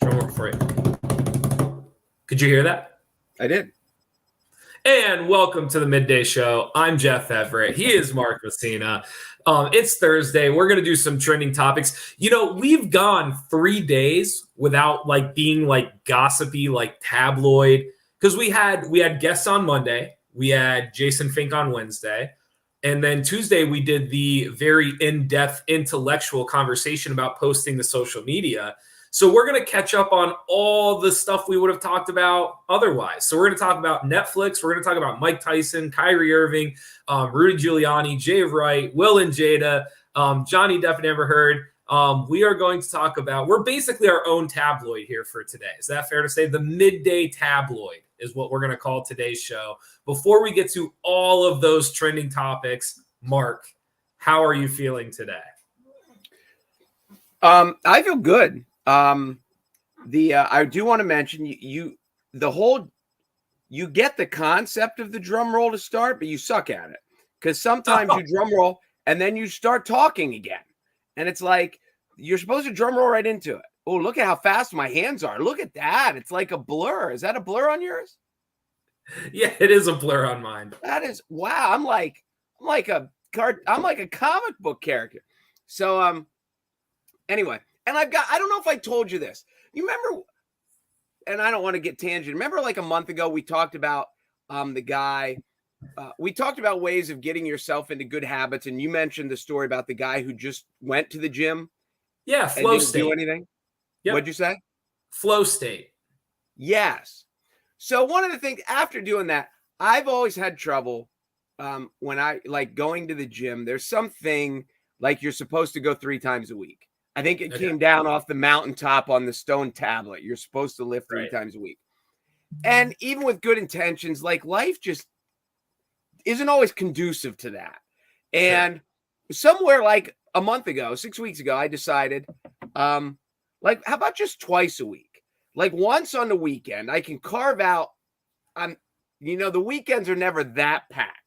Drum roll for it. Could you hear that? I did. And welcome to the Midday Show. I'm Jeff Everett. He is Mark Messina. It's Thursday. We're going to do some trending topics. You know, we've gone 3 days without being gossipy, tabloid, because we had guests on Monday. We had Jason Fink on Wednesday. And then Tuesday, we did the very in-depth intellectual conversation about posting to social media. So we're going to catch up on all the stuff we would have talked about otherwise. So we're going to talk about Netflix. We're going to talk about Mike Tyson, Kyrie Irving, Rudy Giuliani, Wright, Will and Jada, Johnny Depp and Amber Heard. We are going to talk about, we're basically our own tabloid here for today. Is that fair to say? The Midday Tabloid is what we're going to call today's show. Before we get to all of those trending topics, Mark, how are you feeling today? I feel good. I do want to mention you get the concept of the drum roll to start, but you suck at it because sometimes you drum roll and then you start talking again. And it's like, you're supposed to drum roll right into it. Oh, look at how fast my hands are. Look at that. It's like a blur. Is that a blur on yours? Yeah, it is a blur on mine. That is, wow. I'm like a comic book character. So, anyway, and I don't know if I told you this. You remember, and I don't want to get tangent. Remember a month ago, we talked about the guy. We talked about ways of getting yourself into good habits. And you mentioned the story about the guy who just went to the gym. Yeah. Flow and didn't state. do anything. Yep. What'd you say? Flow state. Yes. So one of the things after doing that, I've always had trouble when I going to the gym. There's something you're supposed to go 3 times a week. I think it came down off the mountaintop on the stone tablet. You're supposed to lift 3 times a week. And even with good intentions, life just isn't always conducive to that. And somewhere a month ago, 6 weeks ago, I decided, how about just twice a week? Once on the weekend, I can carve out the weekends are never that packed.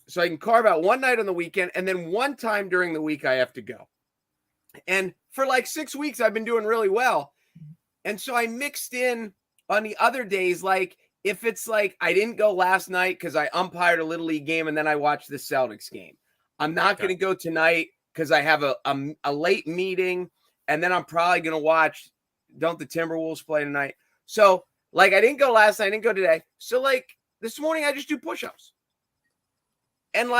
So I can carve out one night on the weekend and then one time during the week I have to go. And for 6 weeks, I've been doing really well. And so I mixed in on the other days, if it's I didn't go last night because I umpired a Little League game and then I watched the Celtics game. I'm not going to go tonight because I have a late meeting and then I'm probably going to watch, don't the Timberwolves play tonight? So I didn't go last night, I didn't go today. So this morning I just do push-ups. And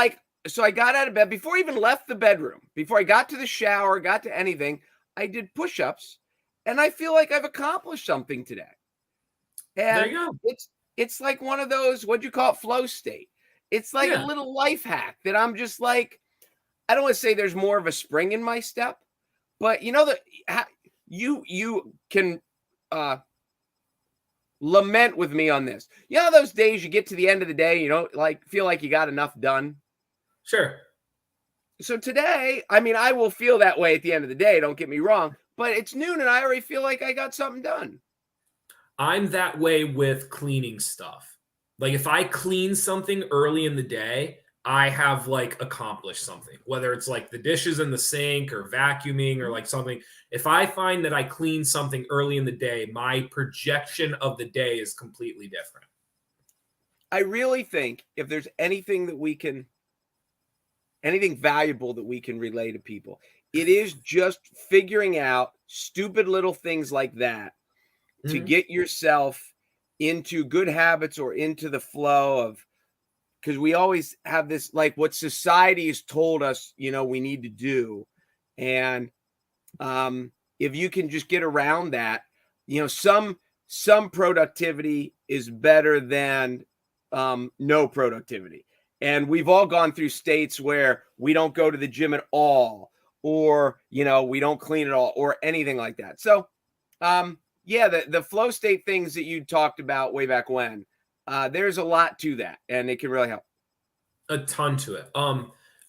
so I got out of bed before I even left the bedroom, before I got to the shower, got to anything, I did push-ups and I feel like I've accomplished something today. And there you go. It's one of those, what'd you call it? Flow state. It's a little life hack that I'm just I don't want to say there's more of a spring in my step, but you can lament with me on this. You know those days you get to the end of the day, you don't feel like you got enough done? Sure. So today, I will feel that way at the end of the day, don't get me wrong, but it's noon and I already feel like I got something done. I'm that way with cleaning stuff. If I clean something early in the day, I have accomplished something, whether it's the dishes in the sink or vacuuming or something. If I find that I clean something early in the day, my projection of the day is completely different. I really think if there's anything valuable that we can relay to people, it is just figuring out stupid little things like that to get yourself into good habits or into the flow of, because we always have this, what society has told us, we need to do. And if you can just get around that, some productivity is better than no productivity. And we've all gone through states where we don't go to the gym at all, or, we don't clean at all or anything like that. So, the flow state things that you talked about way back when, there's a lot to that and it can really help. A ton to it.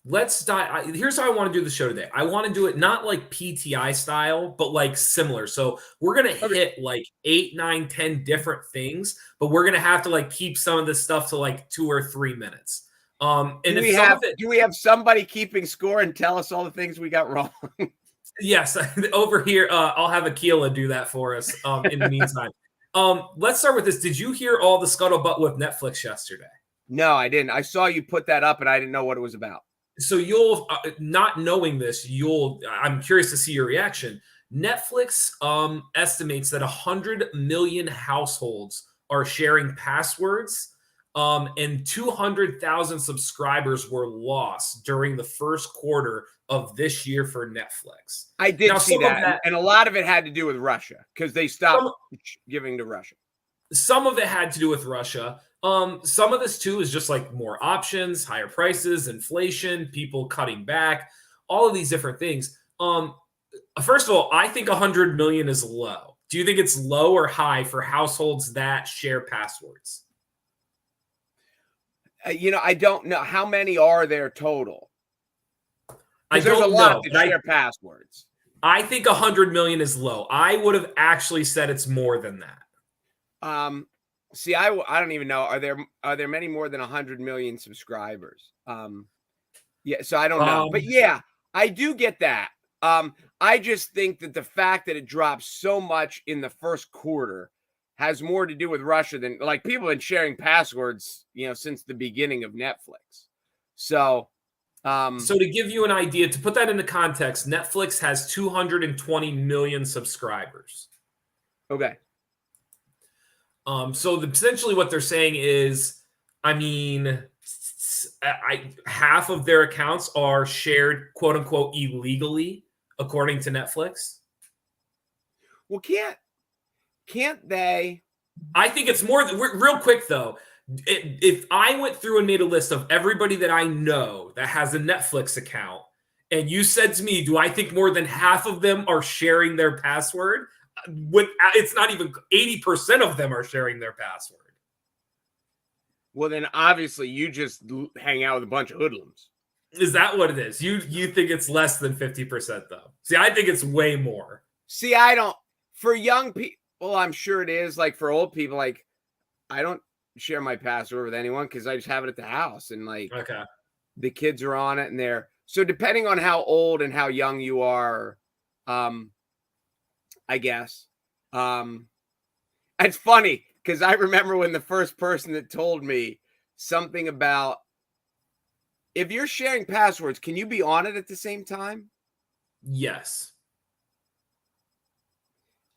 Let's dive. Here's how I want to do the show today. I want to do it not PTI style, but similar. So we're going to hit 8, 9, 10 different things, but we're going to have to keep some of this stuff to 2 or 3 minutes. And do we have somebody keeping score and tell us all the things we got wrong? Yes, over here, I'll have Akila do that for us. In the meantime, let's start with this. Did you hear all the scuttlebutt with Netflix yesterday? No, I didn't. I saw you put that up, and I didn't know what it was about. So you'll not knowing this, I'm curious to see your reaction. Netflix estimates that 100 million households are sharing passwords, and 200,000 subscribers were lost during the first quarter of this year for Netflix. I did Now, see some of that, that, and a lot of it had to do with Russia because they stopped some, giving to Russia. some of it had to do with Russia. Some of this too is just like more options, higher prices, inflation, people cutting back, all of these different things. First of all, I think 100 million is low. Do you think it's low or high for households that share passwords? I don't know how many are there total. I There's a don't lot know. that share passwords. I think 100 million is low. I would have actually said it's more than that. See, I don't even know. Are there many more than 100 million subscribers? Yeah, so I don't know. But yeah, I do get that. I just think that the fact that it dropped so much in the first quarter has more to do with Russia than like people have been sharing passwords, since the beginning of Netflix. So to give you an idea, to put that into context, Netflix has 220 million subscribers. Okay. Essentially what they're saying is, half of their accounts are shared, quote unquote, illegally, according to Netflix. Well, can't they? I think it's more real quick though. If I went through and made a list of everybody that I know that has a Netflix account, and you said to me, do I think more than half of them are sharing their password? It's not even 80% of them are sharing their password. Well, then obviously you just hang out with a bunch of hoodlums. Is that what it is? You think it's less than 50% though? See, I think it's way more. See, I don't. For young people, well, I'm sure it is. Like for old people, like I don't share my password with anyone because I just have it at the house, and like the kids are on it, and they're so depending on how old and how young you are, I guess. It's funny because I remember when the first person that told me something about if you're sharing passwords, can you be on it at the same time? Yes.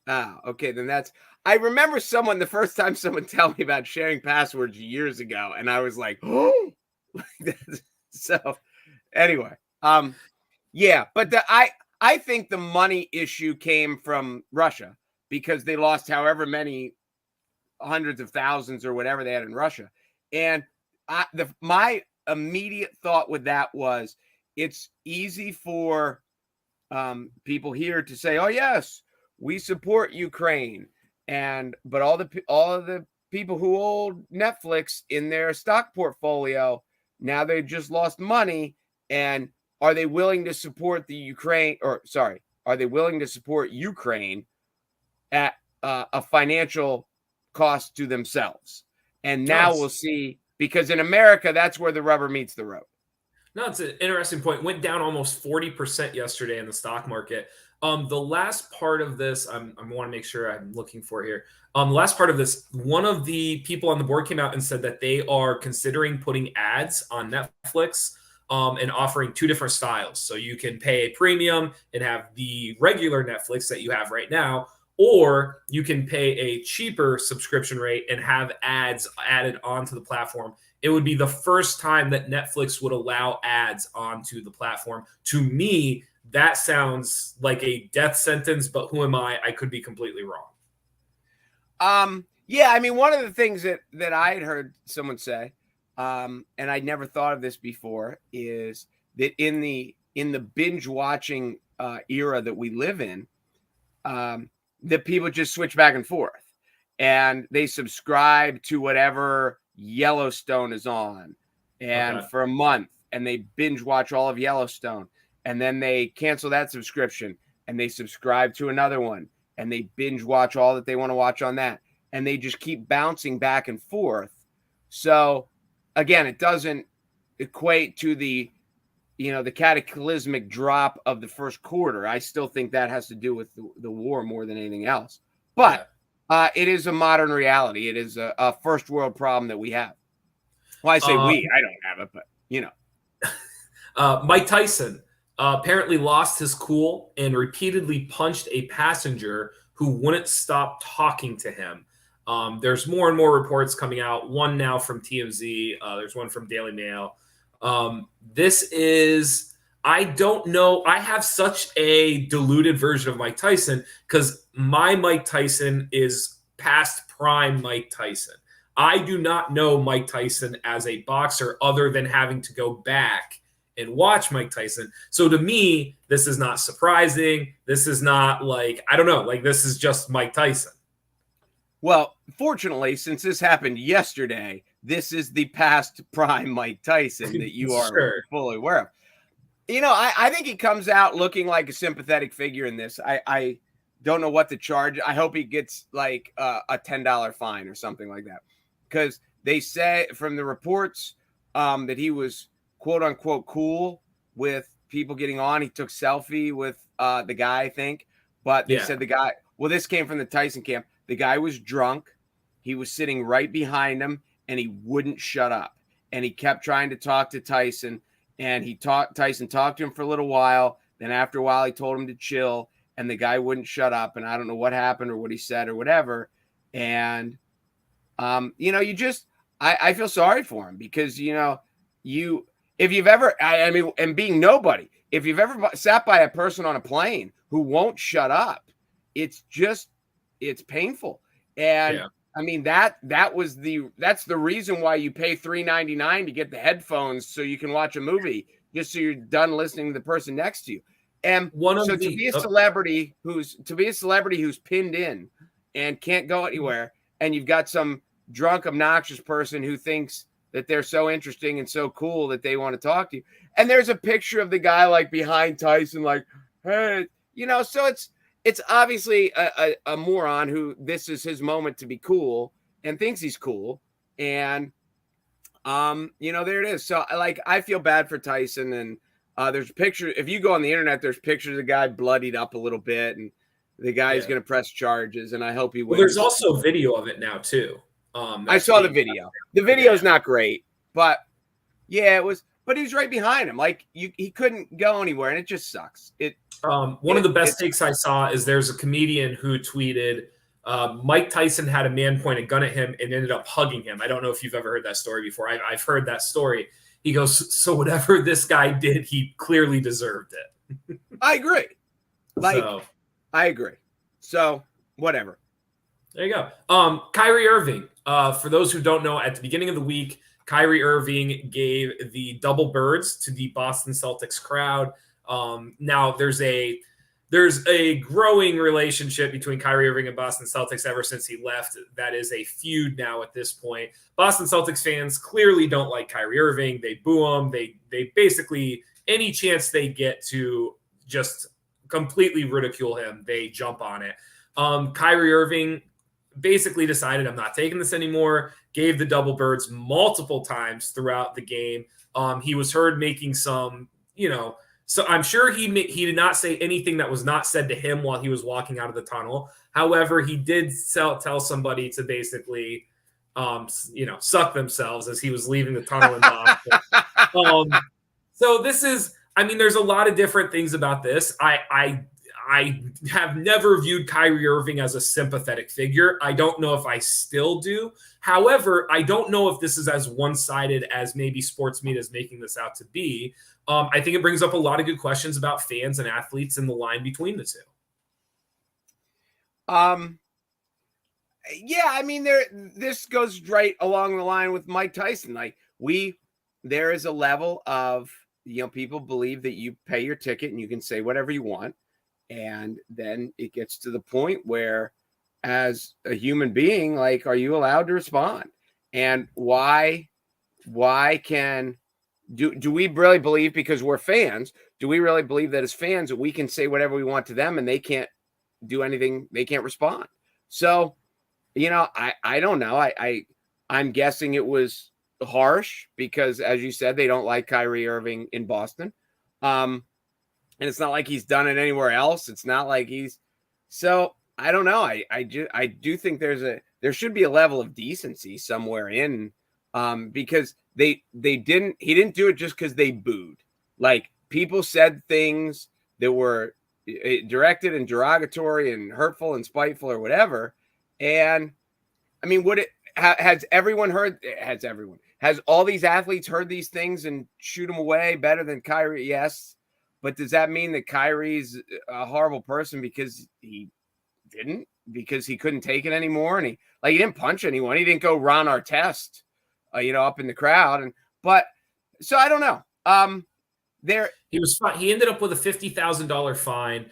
Ah, okay. Then I remember the first time someone told me about sharing passwords years ago, and I was like, oh, so anyway, yeah, but I think the money issue came from Russia because they lost however many hundreds of thousands or whatever they had in Russia. And my immediate thought with that was it's easy for people here to say, oh, yes, we support Ukraine. But all of the people who hold Netflix in their stock portfolio, now they've just lost money. And are they willing to support are they willing to support Ukraine at a financial cost to themselves? And now we'll see, because in America, that's where the rubber meets the road. No, it's an interesting point. Went down almost 40% yesterday in the stock market. The last part of this, I want to make sure I'm looking for here. The last part of this, one of the people on the board came out and said that they are considering putting ads on Netflix and offering two different styles. So you can pay a premium and have the regular Netflix that you have right now, or you can pay a cheaper subscription rate and have ads added onto the platform. It would be the first time that Netflix would allow ads onto the platform. To me, that sounds like a death sentence, but who am I? I could be completely wrong. Yeah, I mean, one of the things that I had heard someone say, and I'd never thought of this before, is that in the binge watching era that we live in, that people just switch back and forth, and they subscribe to whatever Yellowstone is on, and for a month, and they binge watch all of Yellowstone. And then they cancel that subscription and they subscribe to another one and they binge watch all that they want to watch on that. And they just keep bouncing back and forth. So again, it doesn't equate to the the cataclysmic drop of the first quarter. I still think that has to do with the war more than anything else. But it is a modern reality. It is a first world problem that we have. Well, I say I don't have it, but Mike Tyson apparently lost his cool and repeatedly punched a passenger who wouldn't stop talking to him. There's more and more reports coming out. One now from TMZ. There's one from Daily Mail. I don't know. I have such a diluted version of Mike Tyson because my Mike Tyson is past prime Mike Tyson. I do not know Mike Tyson as a boxer other than having to go back and watch Mike Tyson. So to me, this is not surprising. This is not I don't know, this is just Mike Tyson. Well, fortunately, since this happened yesterday, this is the past prime Mike Tyson that you are fully aware of. I think he comes out looking like a sympathetic figure in this. I don't know what to charge. I hope he gets a $10 fine or something like that. Because they say from the reports that he was quote unquote cool with people getting on. He took selfie with the guy, I think. But they said the guy, well, this came from the Tyson camp. The guy was drunk. He was sitting right behind him and he wouldn't shut up. And he kept trying to talk to Tyson. And Tyson talked to him for a little while. Then after a while, he told him to chill. And the guy wouldn't shut up. And I don't know what happened or what he said or whatever. And, I feel sorry for him because, if you've ever, and being nobody, if you've ever sat by a person on a plane who won't shut up, it's painful. And that's the reason why you pay $3.99 to get the headphones so you can watch a movie, just so you're done listening to the person next to you. And to be a celebrity who's pinned in and can't go anywhere, and you've got some drunk, obnoxious person who thinks that they're so interesting and so cool that they want to talk to you. And there's a picture of the guy behind Tyson, hey, so it's obviously a moron who this is his moment to be cool and thinks he's cool. And, there it is. So I feel bad for Tyson. And there's pictures. If you go on the internet, there's pictures of the guy bloodied up a little bit. And the guy is going to press charges. And I hope he wins. Well, there's also video of it now, too. I saw the video. The video's not great. But, it was. But he was right behind him. He couldn't go anywhere, and it just sucks. One of the best takes I saw is there's a comedian who tweeted, Mike Tyson had a man point a gun at him and ended up hugging him. I don't know if you've ever heard that story before. I've heard that story. He goes, so whatever this guy did, he clearly deserved it. I agree. I agree. So whatever. There you go. Kyrie Irving. For those who don't know, at the beginning of the week, Kyrie Irving gave the double birds to the Boston Celtics crowd. Now there's a growing relationship between Kyrie Irving and Boston Celtics ever since he left. That is a feud now at this point. Boston Celtics fans clearly don't like Kyrie Irving. They boo him. They basically, any chance they get to just completely ridicule him, they jump on it. Kyrie Irving basically decided, I'm not taking this anymore, gave the double birds multiple times throughout the game. He was heard making some, so I'm sure he did not say anything that was not said to him while he was walking out of the tunnel. However, he did tell somebody to basically, suck themselves as he was leaving the tunnel in Boston. So this is, there's a lot of different things about this. I have never viewed Kyrie Irving as a sympathetic figure. I don't know if I still do. However, I don't know if this is as one-sided as maybe sports media is making this out to be. I think it brings up a lot of good questions about fans and athletes and the line between the two. This goes right along the line with Mike Tyson. There is a level of, people believe that you pay your ticket and you can say whatever you want. And then it gets to the point where, as a human being, are you allowed to respond? And why do we really believe, because we're fans, do we really believe that as fans that we can say whatever we want to them and they can't do anything, they can't respond? So, I don't know. I'm guessing it was harsh because, as you said, they don't like Kyrie Irving in Boston. And it's not like he's done it anywhere else. It's not like so I don't know. I do think there should be a level of decency somewhere in, because he didn't do it just because they booed. Like, people said things that were directed and derogatory and hurtful and spiteful or whatever. And I mean, has everyone heard? Has all these athletes heard these things and shoot them away better than Kyrie? Yes. But does that mean that Kyrie's a horrible person because he didn't? Because he couldn't take it anymore? And he didn't punch anyone. He didn't go Ron Artest, up in the crowd. So I don't know. He was fine. He ended up with a $50,000 fine.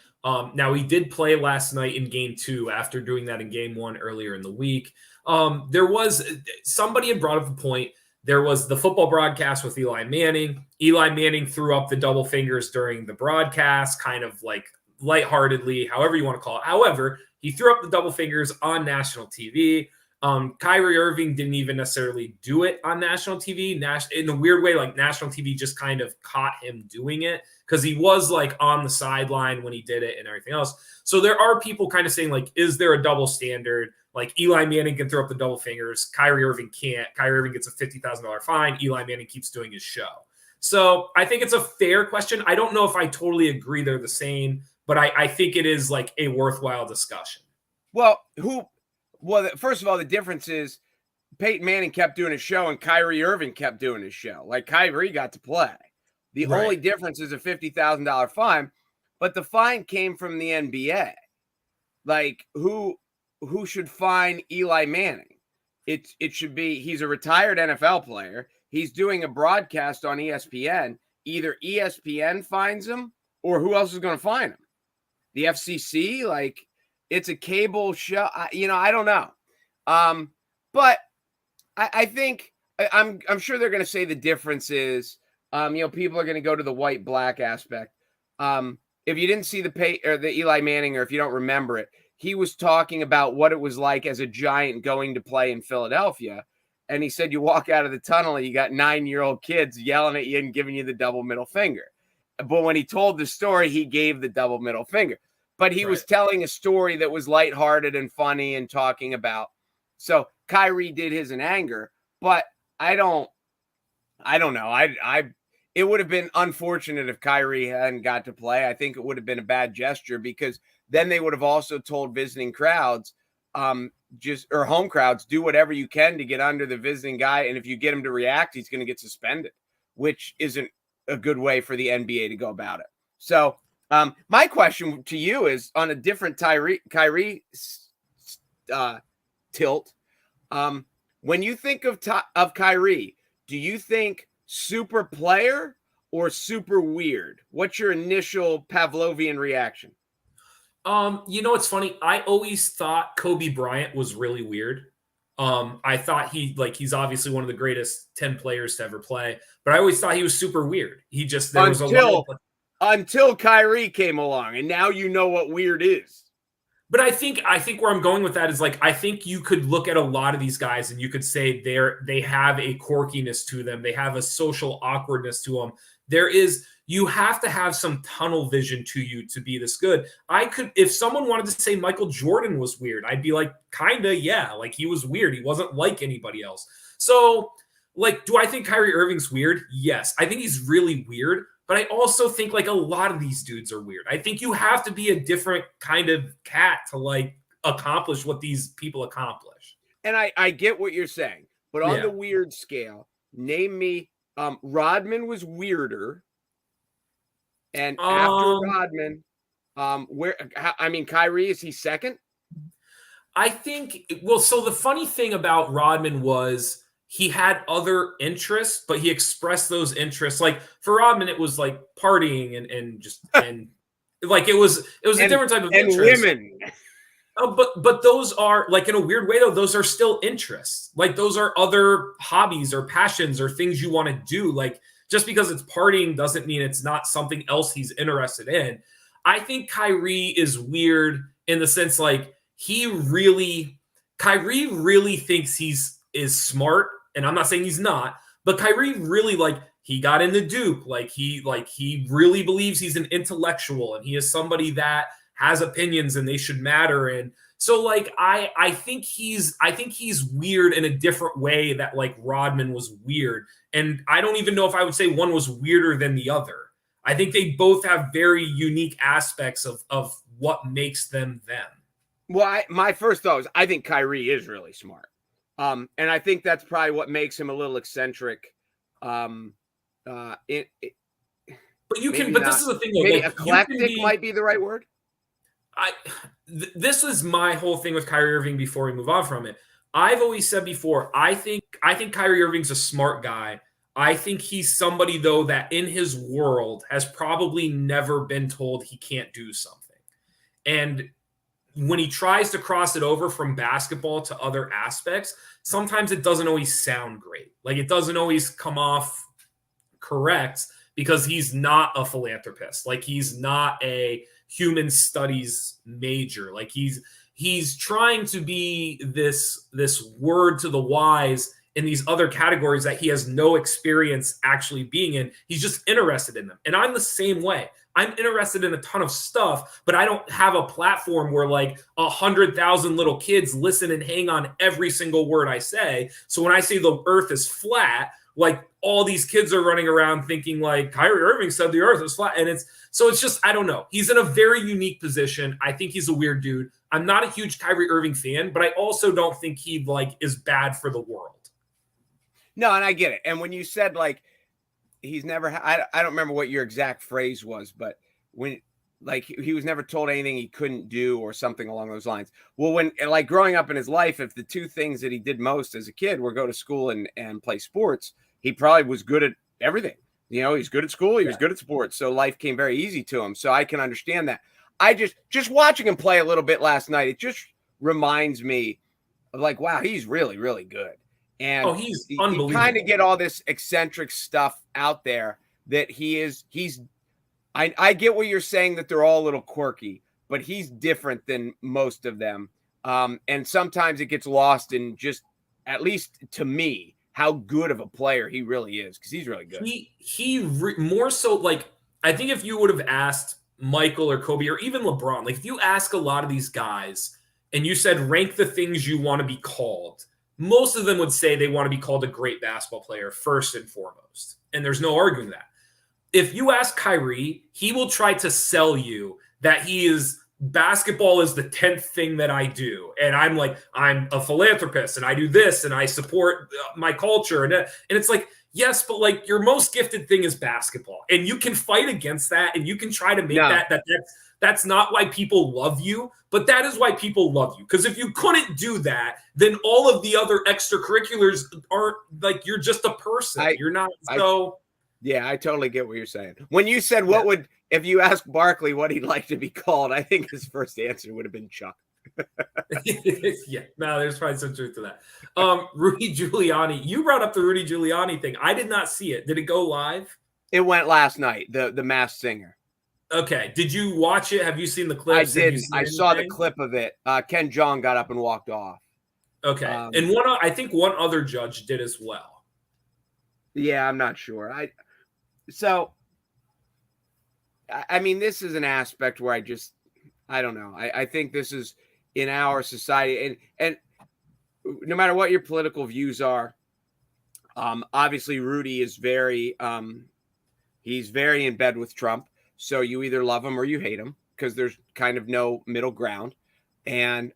Now, he did play last night in game 2 after doing that in game 1 earlier in the week. There was somebody had brought up the point. There was the football broadcast with Eli Manning. Eli Manning threw up the double fingers during the broadcast, kind of like lightheartedly, however you want to call it. However, he threw up the double fingers on national TV. Kyrie Irving didn't even necessarily do it on national TV. In a weird way, like, national TV just kind of caught him doing it because he was like on the sideline when he did it and everything else. So there are people kind of saying, like, is there a double standard? Like, Eli Manning can throw up the double fingers. Kyrie Irving can't. Kyrie Irving gets a $50,000 fine. Eli Manning keeps doing his show. So I think it's a fair question. I don't know if I totally agree they're the same, but I think it is like a worthwhile discussion. Well, first of all, the difference is Peyton Manning kept doing his show and Kyrie Irving kept doing his show. Like, Kyrie got to play. The only difference is a $50,000 fine, but the fine came from the NBA. Like, who should fine Eli Manning? It should be, he's a retired NFL player. He's doing a broadcast on ESPN. Either ESPN fines him or who else is going to fine him? The FCC? Like, it's a cable show. I don't know. But I think I'm sure they're going to say the difference is, people are going to go to the white-black aspect. If you didn't see the Eli Manning, or if you don't remember it, he was talking about what it was like as a Giant going to play in Philadelphia. And he said, you walk out of the tunnel and you got 9-year-old kids yelling at you and giving you the double middle finger. But when he told the story, he gave the double middle finger. But he was telling a story that was lighthearted and funny and talking about. So Kyrie did his in anger, but I don't know. It would have been unfortunate if Kyrie hadn't got to play. I think it would have been a bad gesture, because then they would have also told visiting crowds, or home crowds, do whatever you can to get under the visiting guy. And if you get him to react, he's going to get suspended, which isn't a good way for the NBA to go about it. So my question to you is on a different Kyrie tilt. When you think of Kyrie, do you think super player or super weird? What's your initial Pavlovian reaction? It's funny. I always thought Kobe Bryant was really weird. I thought he's obviously one of the greatest 10 players to ever play, but I always thought he was super weird. Until Kyrie came along, and now you know what weird is. But I think where I'm going with that is, like, I think you could look at a lot of these guys and you could say they have a quirkiness to them. They have a social awkwardness to them. You have to have some tunnel vision to you to be this good. If someone wanted to say Michael Jordan was weird, I'd be like, kinda, yeah. Like, he was weird. He wasn't like anybody else. So, like, do I think Kyrie Irving's weird? Yes. I think he's really weird. But I also think, like, a lot of these dudes are weird. I think you have to be a different kind of cat to, like, accomplish what these people accomplish. And I get what you're saying. But on the weird scale, name me, Rodman was weirder. And after Rodman, Kyrie, is he second? I think, so the funny thing about Rodman was he had other interests, but he expressed those interests. Like, for Rodman, it was like partying and like it was a different type of interest. And women. But those are, like, in a weird way, though, those are still interests. Like, those are other hobbies or passions or things you want to do. Like, just because it's partying doesn't mean it's not something else he's interested in. I think Kyrie is weird in the sense, like, Kyrie really thinks is smart, and I'm not saying he's not, but Kyrie really, like, he got into Duke. Like he really believes he's an intellectual and he is somebody that has opinions and they should matter. And so like I think he's weird in a different way that like Rodman was weird. And I don't even know if I would say one was weirder than the other. I think they both have very unique aspects of what makes them them. Well, my first thought was I think Kyrie is really smart. And I think that's probably what makes him a little eccentric. But you can, but this is the thing, though. Maybe like, eclectic might be the right word. This is my whole thing with Kyrie Irving before we move on from it. I've always said before, I think Kyrie Irving's a smart guy. I think he's somebody, though, that in his world has probably never been told he can't do something. And when he tries to cross it over from basketball to other aspects, sometimes it doesn't always sound great. Like it doesn't always come off correct because he's not a philanthropist. Like he's not a human studies major. Like he's trying to be this word to the wise in these other categories that he has no experience actually being in. He's just interested in them. And I'm the same way. I'm interested in a ton of stuff, but I don't have a platform where like 100,000 little kids listen and hang on every single word I say. So when I say the earth is flat, like all these kids are running around thinking like Kyrie Irving said the earth is flat. And it's just, I don't know. He's in a very unique position. I think he's a weird dude. I'm not a huge Kyrie Irving fan, but I also don't think he like is bad for the world. No, and I get it. And when you said like, he's never, I don't remember what your exact phrase was, but when like he was never told anything he couldn't do or something along those lines. Well, when like growing up in his life, if the two things that he did most as a kid were go to school and play sports, he probably was good at everything. You know, he's good at school. He was good at sports. So life came very easy to him. So I can understand that. I just watching him play a little bit last night, it just reminds me of like, wow, he's really, really good. And he's unbelievable. You kind of get all this eccentric stuff out there that he's I get what you're saying that they're all a little quirky, but he's different than most of them. And sometimes it gets lost in just, at least to me, how good of a player he really is, because he's really good. More so, like, I think if you would have asked Michael or Kobe or even LeBron, like if you ask a lot of these guys and you said rank the things you want to be called, most of them would say they want to be called a great basketball player first and foremost. And there's no arguing that. If you ask Kyrie, he will try to sell you that basketball is the 10th thing that I do. And I'm a philanthropist and I do this and I support my culture. And it's like, yes, but like your most gifted thing is basketball. And you can fight against that and you can try to make that's not why people love you, but that is why people love you. Because if you couldn't do that, then all of the other extracurriculars aren't like, you're just a person. You're not so. Yeah, I totally get what you're saying. When you said if you ask Barkley what he'd like to be called, I think his first answer would have been Chuck. Yeah, no, there's probably some truth to that. Rudy Giuliani, you brought up the Rudy Giuliani thing. I did not see it. Did it go live? It went last night, the Masked Singer. Okay. Did you watch it? Have you seen the clips? I did. I saw the clip of it. Ken Jeong got up and walked off. Okay. And I think one other judge did as well. Yeah, I'm not sure. I mean, this is an aspect where I don't know. I think this is in our society, and no matter what your political views are, obviously Rudy is he's very in bed with Trump. So you either love him or you hate him because there's kind of no middle ground. And,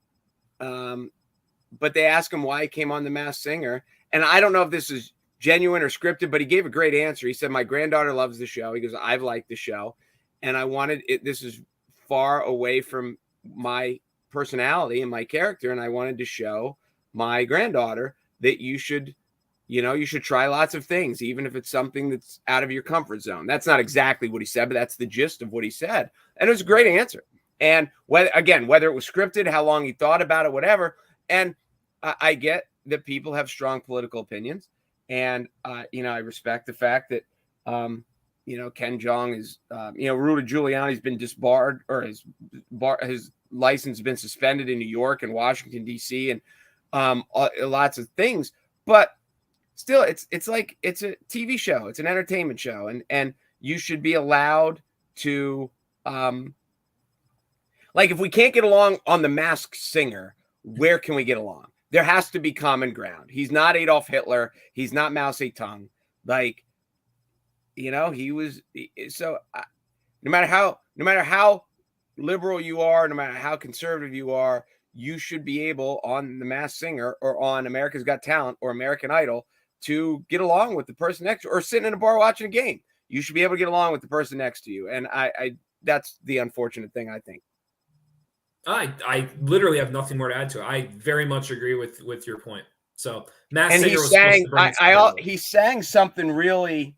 but they asked him why he came on The Masked Singer. And I don't know if this is genuine or scripted, but he gave a great answer. He said, my granddaughter loves the show. He goes, I've liked the show. And I wanted it. This is far away from my personality and my character. And I wanted to show my granddaughter that you should try lots of things, even if it's something that's out of your comfort zone. That's not exactly what he said, but that's the gist of what he said. And it was a great answer. And whether it was scripted, how long he thought about it, whatever. And I get that people have strong political opinions. And, I respect the fact that, Ken Jeong is, Rudy Giuliani's been disbarred, or his license has been suspended in New York and Washington, D.C. and lots of things. But still, it's like it's a TV show. It's an entertainment show, and you should be allowed to like if we can't get along on The Masked Singer, where can we get along? There has to be common ground. He's not Adolf Hitler. He's not Mao Zedong. Like, he was. So no matter how liberal you are, no matter how conservative you are, you should be able on The Masked Singer or on America's Got Talent or American Idol to get along with the person next to you, or sitting in a bar watching a game. You should be able to get along with the person next to you. And I that's the unfortunate thing, I think. I literally have nothing more to add to it. I very much agree with your point. So Masked Singer was supposed to bring he sang something really.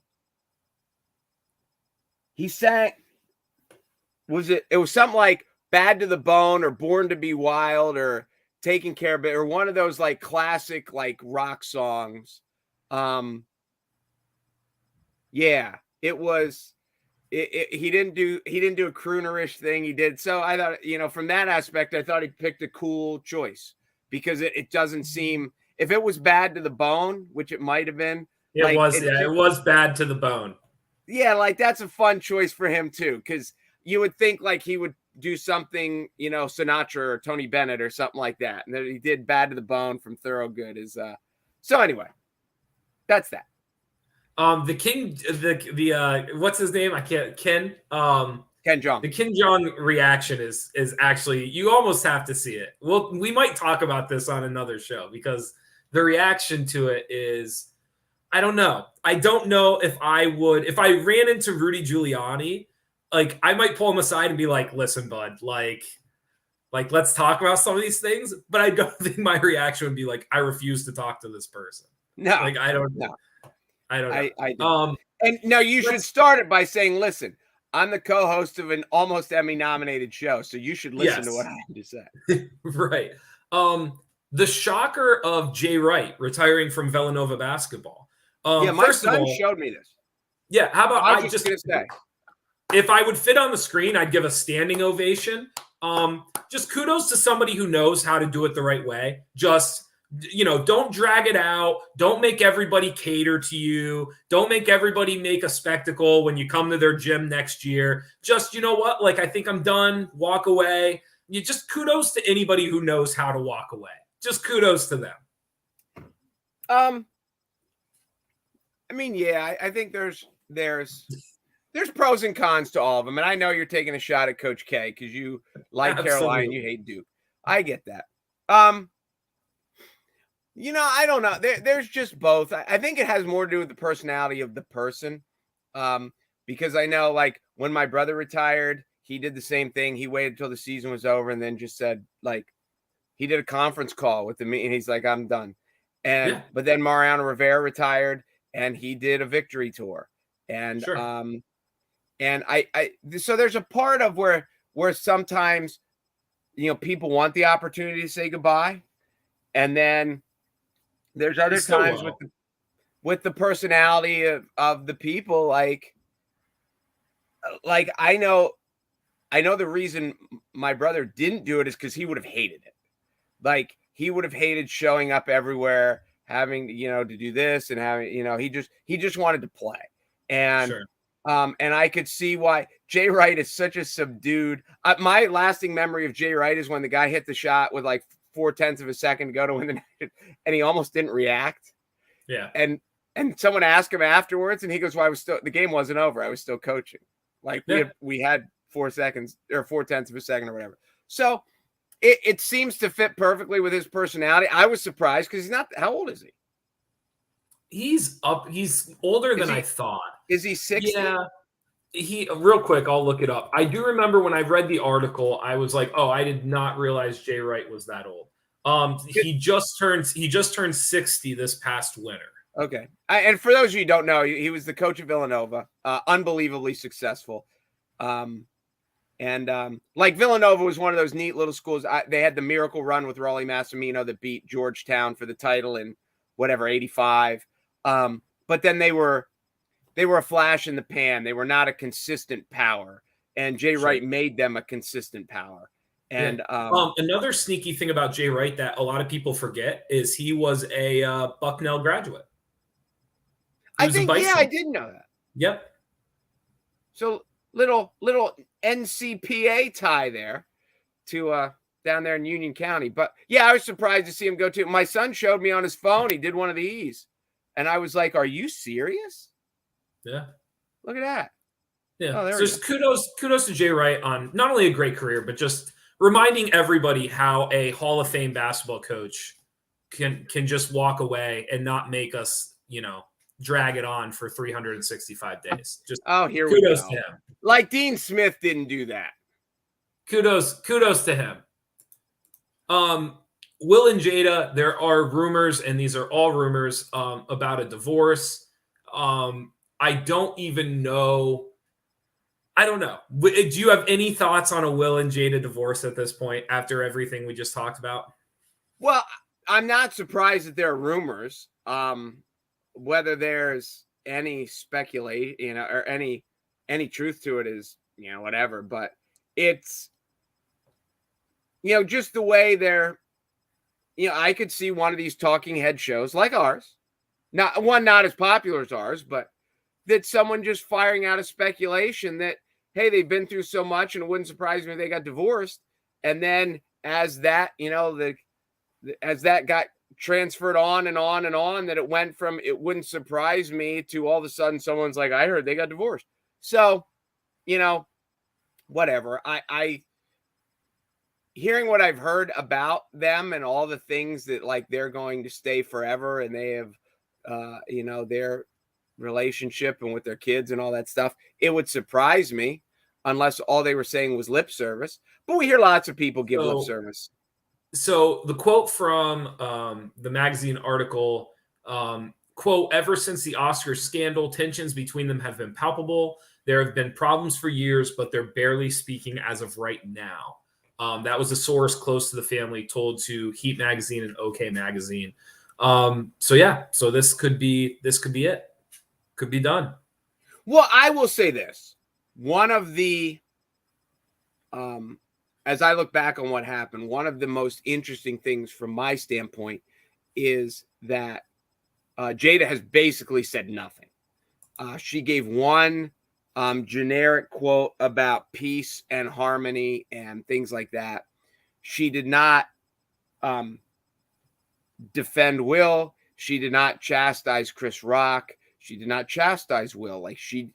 He sang. It was something like Bad to the Bone or Born to Be Wild or Taking Care of It, or one of those like classic like rock songs. Yeah, it was. He didn't do a croonerish thing. He did. So I thought, from that aspect, I thought he picked a cool choice because it doesn't seem, if it was Bad to the Bone, which it might have been. It was Bad to the Bone. Yeah, like that's a fun choice for him too, because you would think like he would do something, Sinatra or Tony Bennett or something like that. And then he did Bad to the Bone from Thorogood. So anyway, that's that. The King, what's his name? Ken Jeong. The Ken Jeong reaction is actually, you almost have to see it. Well, we might talk about this on another show because the reaction to it is, I don't know. I don't know if I ran into Rudy Giuliani, like I might pull him aside and be like, listen, bud, like let's talk about some of these things. But I don't think my reaction would be like, I refuse to talk to this person. No, like I don't know. I don't know. I do. And no, you should start it by saying, listen, I'm the co-host of an almost Emmy-nominated show, so you should listen to what I have to say. Right. The shocker of Jay Wright retiring from Villanova basketball. My son showed me this. Yeah, how about I was just going to say. If I would fit on the screen, I'd give a standing ovation. Just kudos to somebody who knows how to do it the right way. Just don't drag it out. Don't make everybody cater to you. Don't make everybody make a spectacle when you come to their gym next year. Just, what? Like, I think I'm done. Walk away. You just kudos to anybody who knows how to walk away. Just kudos to them. I mean, yeah, I think there's pros and cons to all of them. And I know you're taking a shot at Coach K because you like Carolina and you hate Duke. I get that. I don't know. There's just both. I think it has more to do with the personality of the person. Because I know, like, when my brother retired, he did the same thing. He waited until the season was over and then just said, like, he did a conference call with me and he's like, I'm done. But then Mariano Rivera retired and he did a victory tour. And sure. So there's a part of where sometimes, people want the opportunity to say goodbye. And then there's other times with the personality of the people, like I know the reason my brother didn't do it is because he would have hated it. Like he would have hated showing up everywhere, having, to do this and having, he just wanted to play. And, sure. And I could see why Jay Wright is such a subdued. My lasting memory of Jay Wright is when the guy hit the shot with like 0.4 of a second to go to win the night, and he almost didn't react. Yeah. And someone asked him afterwards, and he goes, "Well, the game wasn't over. I was still coaching. Like we had 4 seconds or 0.4 of a second or whatever." So it seems to fit perfectly with his personality. I was surprised because he's not. How old is he? He's older than I thought. Is he 60? Yeah. Real quick, I'll look it up. I do remember when I read the article, I was like, oh, I did not realize Jay Wright was that old. He just turned 60 this past winter. Okay. And for those of you who don't know, he was the coach of Villanova, unbelievably successful. Like Villanova was one of those neat little schools. They had the miracle run with Rollie Massimino that beat Georgetown for the title in whatever, 85. But then they were a flash in the pan. They were not a consistent power. And Jay Wright made them a consistent power. And another sneaky thing about Jay Wright that a lot of people forget is he was a Bucknell graduate. I was a think, Bison. I did know that. Yep. So little NCPA tie there to down there in Union County. But yeah, I was surprised to see him go to. My son showed me on his phone. He did one of these. And I was like, are you serious? Yeah. Look at that. Yeah. Oh, there So we just kudos to Jay Wright on not only a great career, but just reminding everybody how a Hall of Fame basketball coach can just walk away and not make us, drag it on for 365 days. Just here we kudos go. to him. Like Dean Smith didn't do that. Kudos to him. Will and Jada, there are rumors, and these are all rumors, about a divorce. I don't even know. I don't know. Do you have any thoughts on a Will and Jada divorce at this point after everything we just talked about? Well, I'm not surprised that there are rumors. Whether there's any speculate, or any truth to it is, whatever. But it's, just the way they're, I could see one of these talking head shows like ours, not as popular as ours, but that someone just firing out a speculation that, hey, they've been through so much and it wouldn't surprise me if they got divorced. And then as that, as that got transferred on and on and on, that it went from it wouldn't surprise me to all of a sudden someone's like, I heard they got divorced. So, whatever. I hearing what I've heard about them and all the things that like they're going to stay forever and they have their relationship and with their kids and all that stuff, it would surprise me unless all they were saying was lip service. But we hear lots of people give lip service. So the quote from the magazine article, quote, ever since the Oscars scandal, tensions between them have been palpable. There have been problems for years, but they're barely speaking as of right now. That was a source close to the family told to Heat Magazine and OK Magazine. So this could be it. Could be done. Well, I will say this. One of the, as I look back on what happened, one of the most interesting things from my standpoint is that Jada has basically said nothing. She gave one generic quote about peace and harmony and things like that. She did not defend Will. She did not chastise Chris Rock. She did not chastise Will. Like she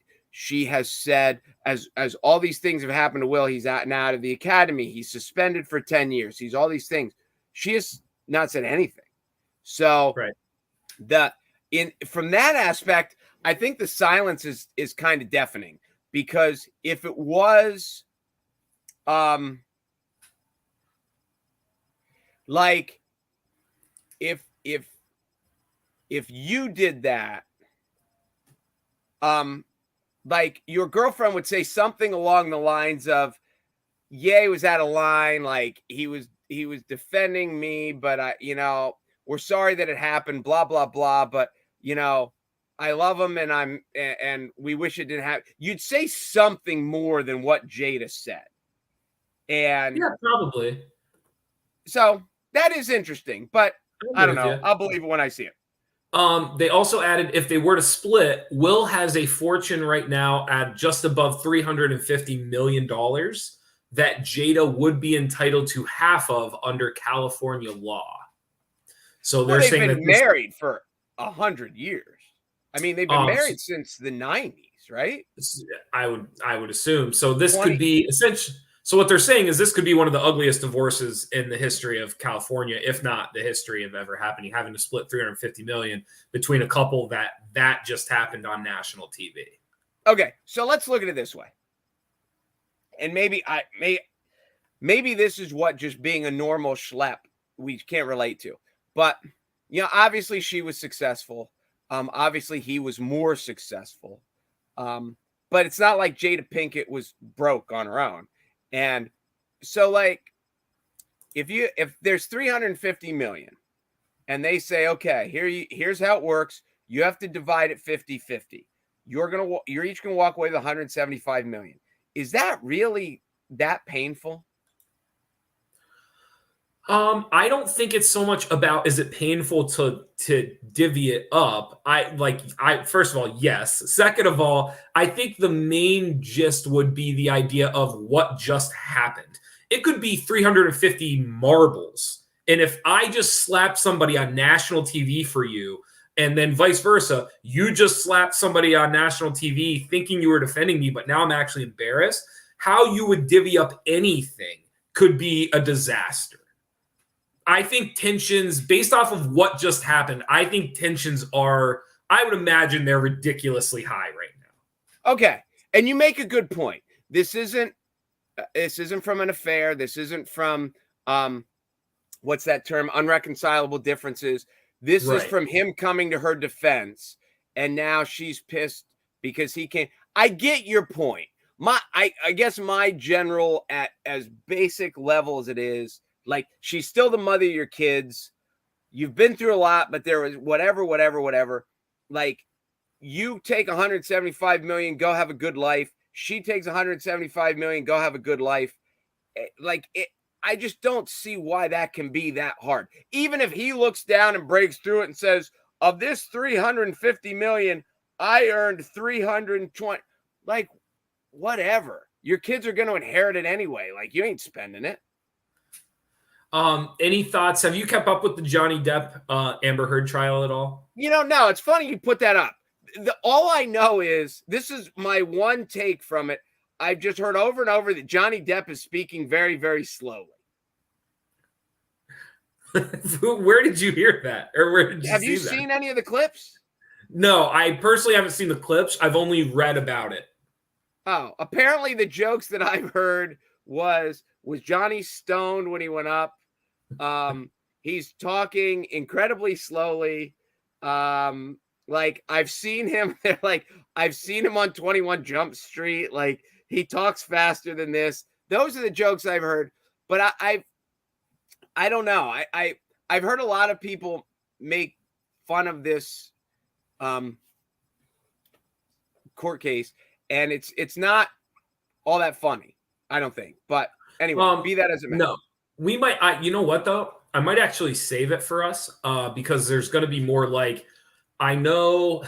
has said, as all these things have happened to Will, he's out of the academy. He's suspended for 10 years. He's all these things. She has not said anything. So right. From that aspect, I think the silence is kind of deafening, because if it was like if you did that, like your girlfriend would say something along the lines of, yeah, he was out of line, like he was defending me, but we're sorry that it happened, blah blah blah, but I love him and we wish it didn't happen. You'd say something more than what Jada said. And yeah, probably. So that is interesting, but I don't know. I'll believe it when I see it. They also added, if they were to split, Will has a fortune right now at just above $350 million that Jada would be entitled to half of under California law. So they're saying they've been married for 100 years. I mean, they've been married since the 90s, right? I would assume. So this could be essentially. So what they're saying is this could be one of the ugliest divorces in the history of California, if not the history of ever happening, having to split $350 million between a couple that just happened on national TV. Okay, so let's look at it this way. And maybe this is what just being a normal schlep we can't relate to. But obviously she was successful. Obviously he was more successful. But it's not like Jada Pinkett was broke on her own. And so, like, if there's 350 million and they say, okay, here's how it works. You have to divide it 50-50. You're each gonna walk away with 175 million. Is that really that painful? I don't think it's so much about is it painful to divvy it up. I first of all, yes. Second of all, I think the main gist would be the idea of what just happened. It could be 350 marbles. And if I just slap somebody on national TV for you, and then vice versa, you just slapped somebody on national TV thinking you were defending me, but now I'm actually embarrassed. How you would divvy up anything could be a disaster. I think tensions, based off of what just happened, I think tensions are, I would imagine they're ridiculously high right now. Okay. And you make a good point. This isn't from an affair. This isn't from what's that term? Unreconcilable differences. This is from him coming to her defense. And now she's pissed because he can't. I get your point. I guess my general at as basic level as it is, like, she's still the mother of your kids. You've been through a lot, but there was whatever. Like, you take 175 million, go have a good life. She takes 175 million, go have a good life. Like, I just don't see why that can be that hard. Even if he looks down and breaks through it and says, of this 350 million, I earned 320. Like, whatever. Your kids are going to inherit it anyway. Like, you ain't spending it. Any thoughts? Have you kept up with the Johnny Depp Amber Heard trial at all? No, it's funny you put that up. All I know is, this is my one take from it. I've just heard over and over that Johnny Depp is speaking very, very slowly. Where did you hear that? Or where did you Have you see seen any of the clips? No, I personally haven't seen the clips. I've only read about it. Oh, apparently the jokes that I've heard was Johnny stoned when he went up. He's talking incredibly slowly. Like, I've seen him I've seen him on 21 Jump Street. Like, he talks faster than this. Those are the jokes I've heard. But I don't know. I've heard a lot of people make fun of this court case, and it's not all that funny, I don't think. But anyway, be that as it may. No, we might. You know what though? I might actually save it for us because there's going to be more. Like, I know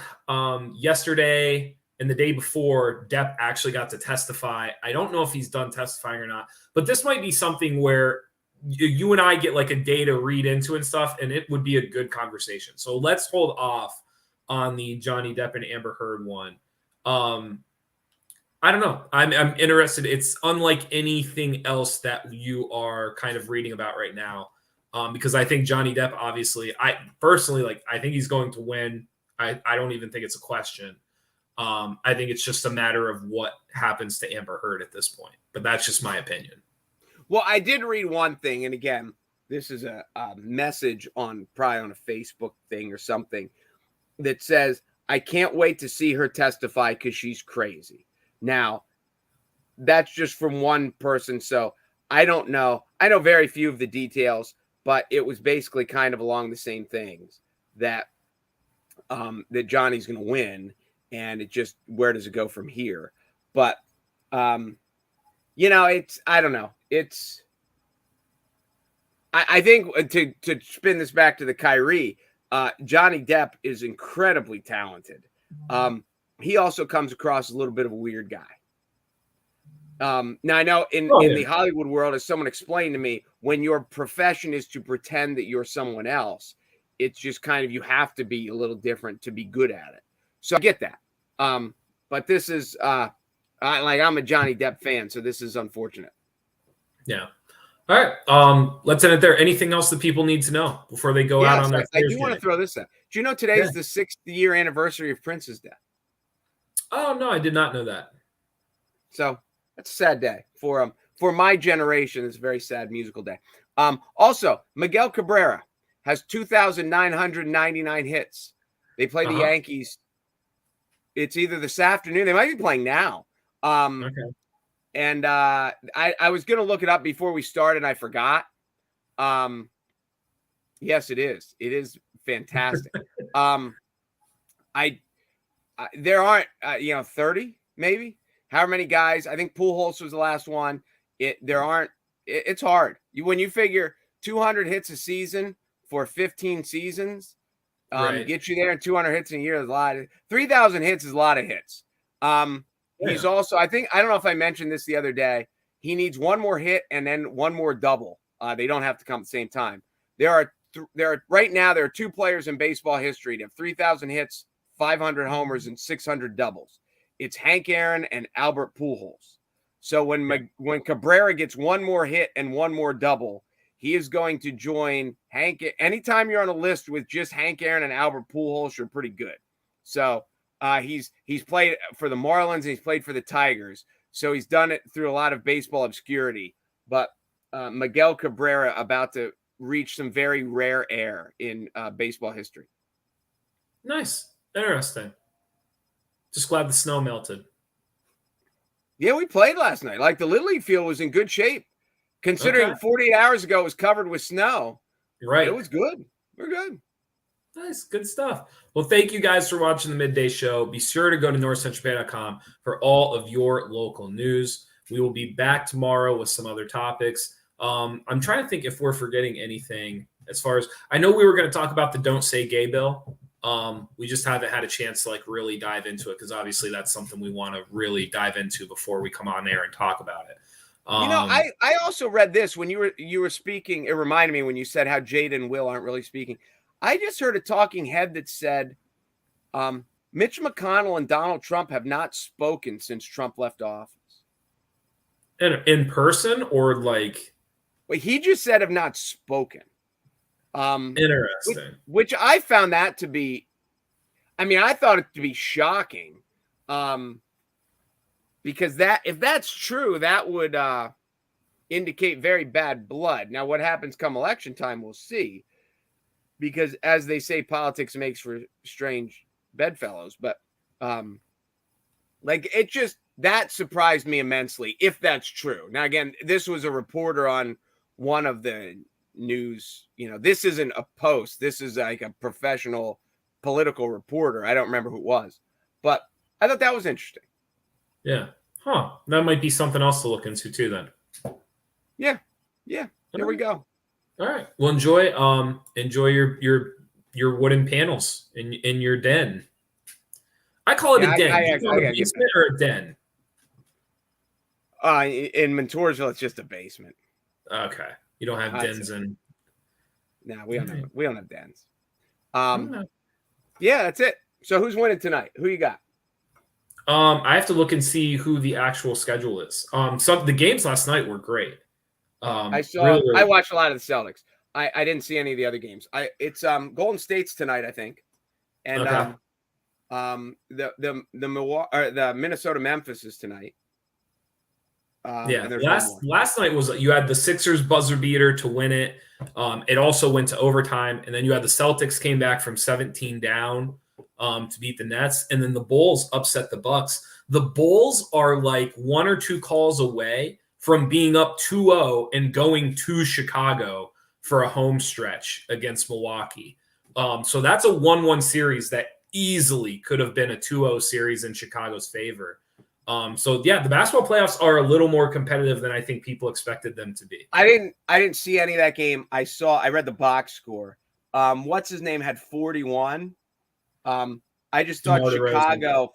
yesterday and the day before, Depp actually got to testify. I don't know if he's done testifying or not, but this might be something where you and I get like a day to read into and stuff, and it would be a good conversation. So let's hold off on the Johnny Depp and Amber Heard one. I don't know. I'm interested. It's unlike anything else that you are kind of reading about right now. Because I think Johnny Depp, obviously, I personally, I think he's going to win. I don't even think it's a question. I think it's just a matter of what happens to Amber Heard at this point. But that's just my opinion. Well, I did read one thing, and again, this is a message probably on a Facebook thing or something that says, I can't wait to see her testify because she's crazy. Now, that's just from one person, so I don't know. I know very few of the details, but it was basically kind of along the same things that that Johnny's going to win, and it just, where does it go from here? But it's, I don't know. It's, I think to spin this back to the Kyrie, Johnny Depp is incredibly talented. He also comes across a little bit of a weird guy. Now, I know in the Hollywood world, as someone explained to me, when your profession is to pretend that you're someone else, it's just kind of, you have to be a little different to be good at it. So I get that. But this is, I'm a Johnny Depp fan, so this is unfortunate. Yeah. All right. Let's end it there. Anything else that people need to know before they go out on their Thursday? I do want to throw this out. Do you know today is the 6th year anniversary of Prince's death? Oh, no, I did not know that. So that's a sad day for my generation. It's a very sad musical day. Also, Miguel Cabrera has 2,999 hits. They play the Yankees. It's either this afternoon. They might be playing now. Okay. And I was going to look it up before we started, and I forgot. Yes, it is. It is fantastic. There aren't 30 maybe. However many guys. I think Pujols was the last one. It's hard. When you figure 200 hits a season for 15 seasons. Right. Get you there in 200 hits in a year is a lot. 3,000 hits is a lot of hits. He's also, I don't know if I mentioned this the other day. He needs one more hit and then one more double. They don't have to come at the same time. Right now, there are two players in baseball history to have 3,000 hits, 500 homers, and 600 doubles. It's Hank Aaron and Albert Pujols. So when Cabrera gets one more hit and one more double, he is going to join Hank. Anytime you're on a list with just Hank Aaron and Albert Pujols, you're pretty good. So he's played for the Marlins and he's played for the Tigers. So he's done it through a lot of baseball obscurity. But Miguel Cabrera about to reach some very rare air in baseball history. Nice. Interesting. Just glad the snow melted. Yeah, we played last night. Like the Little League field was in good shape. Considering 48 hours ago it was covered with snow. Right. It was good. We're good. Nice. Good stuff. Well, thank you guys for watching the Midday Show. Be sure to go to NorthcentralPa.com for all of your local news. We will be back tomorrow with some other topics. I'm trying to think if we're forgetting anything as far as I know we were going to talk about the Don't Say Gay bill. We just haven't had a chance to really dive into it because obviously that's something we want to really dive into before we come on air and talk about it. I also read this when you were speaking. It reminded me when you said how Jada and Will aren't really speaking. I just heard a talking head that said Mitch McConnell and Donald Trump have not spoken since Trump left office. In person or like? Well, he just said have not spoken. Interesting. Which I found that to be. I mean, I thought it to be shocking. Because if that's true, that would indicate very bad blood. Now, what happens come election time, we'll see. Because as they say, politics makes for strange bedfellows. But that surprised me immensely, if that's true. Now, again, this was a reporter on one of the news. This isn't a post. This is like a professional political reporter. I don't remember who it was. But I thought that was interesting. Yeah. Huh. That might be something else to look into too then. Yeah. There we go. All right. Well, enjoy your wooden panels in your den. I call it a den. You call it a basement or a den? In Montoursville, it's just a basement. Okay. You don't have dens in. No, we don't have dens. Yeah, that's it. So who's winning tonight? Who you got? I have to look and see who the actual schedule is. So the games last night were great. I watched a lot of the Celtics. I didn't see any of the other games. It's Golden State's tonight, I think, and the Minnesota Memphis is tonight. Last night was you had the Sixers buzzer beater to win it. It also went to overtime, and then you had the Celtics came back from 17 down to beat the Nets, and then the Bulls upset the Bucks. The Bulls are like one or two calls away from being up 2-0 and going to Chicago for a home stretch against Milwaukee. So that's a 1-1 series that easily could have been a 2-0 series in Chicago's favor. The basketball playoffs are a little more competitive than I think people expected them to be. I didn't see any of that game. I read the box score. What's his name had 41. I just thought Chicago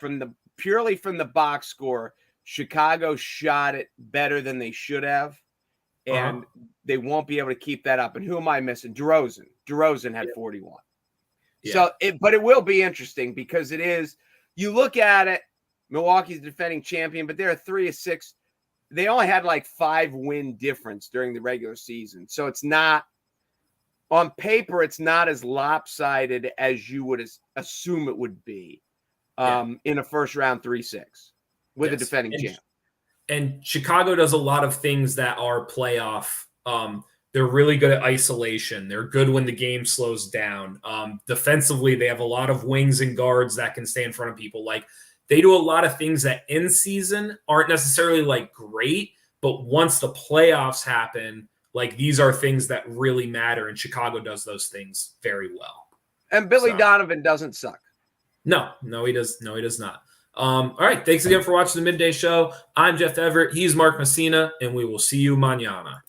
purely from the box score, Chicago shot it better than they should have, and they won't be able to keep that up. And who am I missing? DeRozan had 41. Yeah. But it will be interesting because it is. You look at it. Milwaukee's defending champion, but they're 3-6. They only had like 5-win difference during the regular season. So it's not on paper, it's not as lopsided as you would assume it would be in a first round 3-6 with a defending champ. And Chicago does a lot of things that are playoff. They're really good at isolation. They're good when the game slows down. Defensively, they have a lot of wings and guards that can stay in front of people. Like, they do a lot of things that in season aren't necessarily like great, but once the playoffs happen, like these are things that really matter. And Chicago does those things very well. And Billy Donovan doesn't suck. No, he does not. All right. Thanks again for watching the Midday Show. I'm Jeff Everett. He's Mark Messina, and we will see you mañana.